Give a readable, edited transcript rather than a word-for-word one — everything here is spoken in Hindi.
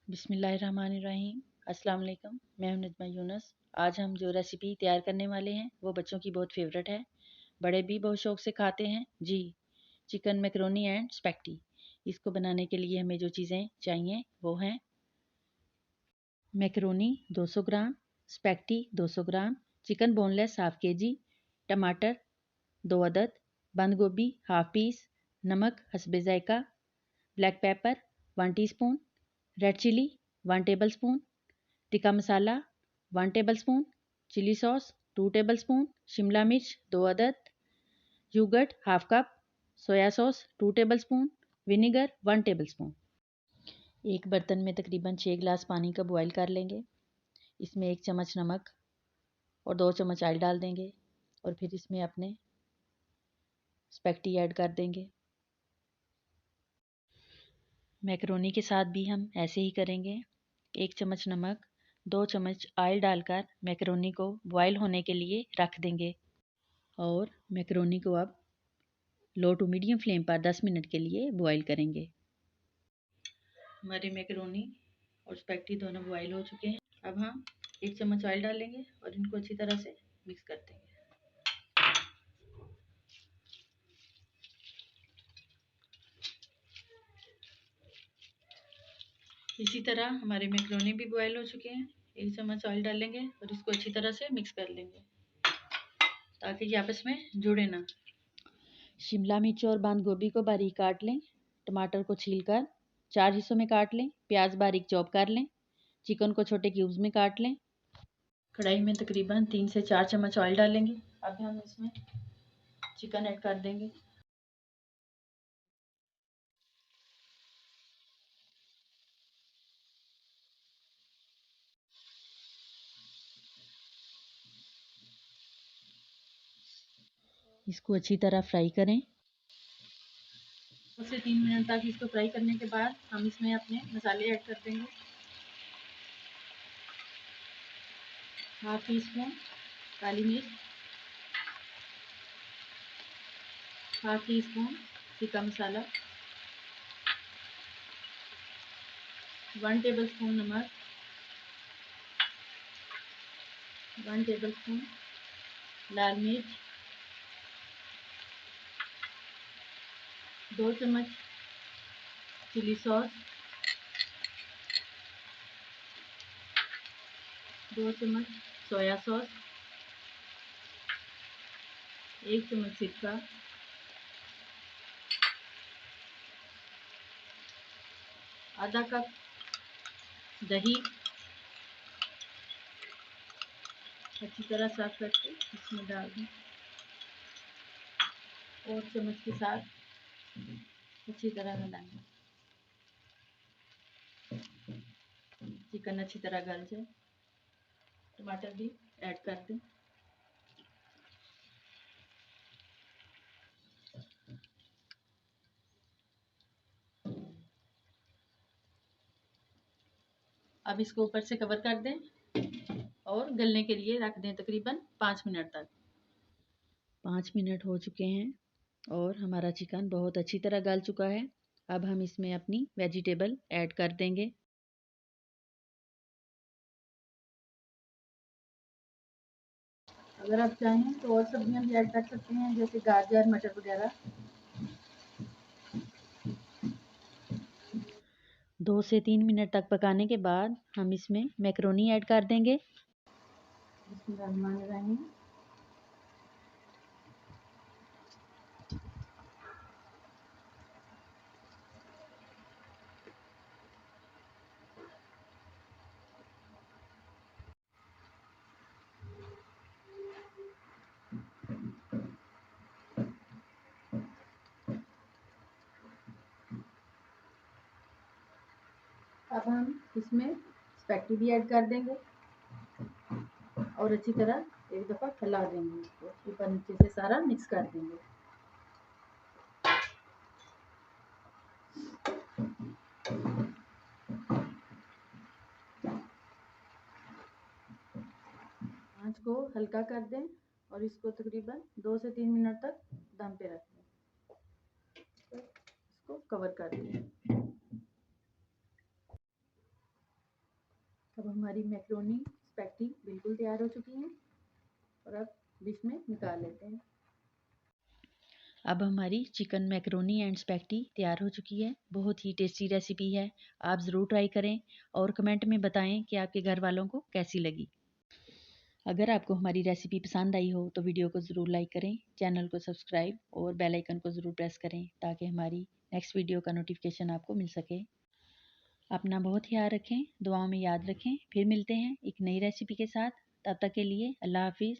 बिस्मिल्लाहिर्रहमानिर्रहीम। अस्सलाम वालेकुम। मैं हूं नजमा यूनुस। आज हम जो रेसिपी तैयार करने वाले हैं वो बच्चों की बहुत फेवरेट है, बड़े भी बहुत शौक से खाते हैं जी। Chicken macaroni and spaghetti. इसको बनाने के लिए हमें जो चीज़ें चाहिए वो हैं मैकरोनी 200 ग्राम, स्पैगेटी 200 ग्राम, चिकन बोनलेस हाफ केजी, टमाटर 2 अदद, बंद गोभी हाफ पीस, नमक हस्बे ज़ायका, black pepper 1 teaspoon, red chilli 1 tablespoon, tikka masala 1 tablespoon, chilli sauce 2 tablespoon, शिमला मिर्च 2 अदद, yogurt half cup, soya sauce 2 tablespoon, vinegar 1 tablespoon. एक बर्तन में तकरीबन 6 गिलास पानी का बॉयल कर लेंगे। इसमें 1 चम्मच नमक और 2 चम्मच ऑयल डाल देंगे और फिर इसमें अपने स्पैगेटी ऐड कर देंगे। मैकरोनी के साथ भी हम ऐसे ही करेंगे। 1 चम्मच नमक, 2 चम्मच ऑयल डालकर मैकरोनी को बॉयल होने के लिए रख देंगे और मैकरोनी को अब लो टू मीडियम फ्लेम पर 10 मिनट के लिए बॉयल करेंगे। हमारे मैकरोनी और स्पैगेटी दोनों बॉयल हो चुके हैं। अब हम 1 चम्मच ऑयल डालेंगे और इनको अच्छी तरह से मिक्स कर देंगे। इसी तरह हमारे मैकरोनी भी बॉयल हो चुके हैं। 1 चम्मच ऑयल डालेंगे और इसको अच्छी तरह से मिक्स कर लेंगे ताकि ये आपस में जुड़े ना। शिमला मिर्च और बंद गोभी को बारीक काट लें। टमाटर को छीलकर 4 हिस्सों में काट लें। प्याज बारीक चॉप कर लें। चिकन को छोटे क्यूब्स में काट लें। कढ़ाई में तकरीबन 3 से 4 चम्मच ऑयल डालेंगे। अब हम इसमें चिकन ऐड कर देंगे। इसको अच्छी तरह फ्राई करें। 2 से 3 मिनट तक इसको फ्राई करने के बाद हम इसमें अपने मसाले ऐड कर देंगे। हाफ टी स्पून काली मिर्च, half tea spoon tikka masala, 1 tablespoon नमक, 1 टेबलस्पून लाल मिर्च, 2 चम्मच चिली सॉस, 2 चम्मच सोया सॉस, 1 चम्मच सिरका, आधा कप दही अच्छी तरह साफ करके इसमें डाल दें और चम्मच के साथ अच्छी तरह मिलाएं। चिकन अच्छी तरह गल जाए। टमाटर भी ऐड कर दें। अब इसको ऊपर से कवर कर दें और गलने के लिए रख दें तकरीबन 5 मिनट तक। 5 मिनट हो चुके हैं और हमारा चिकन बहुत अच्छी तरह गल चुका है। अब हम इसमें अपनी वेजिटेबल ऐड कर देंगे। अगर आप चाहें तो और सब्जियां भी ऐड कर सकते हैं जैसे गाजर, मटर वगैरह। 2 से 3 मिनट तक पकाने के बाद हम इसमें मैकरोनी ऐड कर देंगे। बिस्मिल्लाहिर्रहमानिर्रहीम। अब हम इसमें स्पैगेटी भी ऐड कर देंगे और अच्छी तरह एक दफ़ा फैला देंगे। इसको ऊपर नीचे से सारा मिक्स कर देंगे। आंच को हल्का कर दें और इसको तकरीबन 2 से 3 मिनट तक दम पे रख दें। इसको कवर कर दें। अब हमारी मैक्रोनी स्पैगेटी बिल्कुल तैयार हो चुकी हैं और अब डिश में निकाल लेते हैं। अब हमारी चिकन मैक्रोनी एंड स्पैगेटी तैयार हो चुकी है। बहुत ही टेस्टी रेसिपी है, आप ज़रूर ट्राई करें और कमेंट में बताएं कि आपके घर वालों को कैसी लगी। अगर आपको हमारी रेसिपी पसंद आई हो तो वीडियो को ज़रूर लाइक करें, चैनल को सब्सक्राइब और बेल आइकन को ज़रूर प्रेस करें ताकि हमारी नेक्स्ट वीडियो का नोटिफिकेशन आपको मिल सके। अपना बहुत ख्याल रखें, दुआओं में याद रखें। फिर मिलते हैं एक नई रेसिपी के साथ। तब तक के लिए अल्लाह हाफिज़।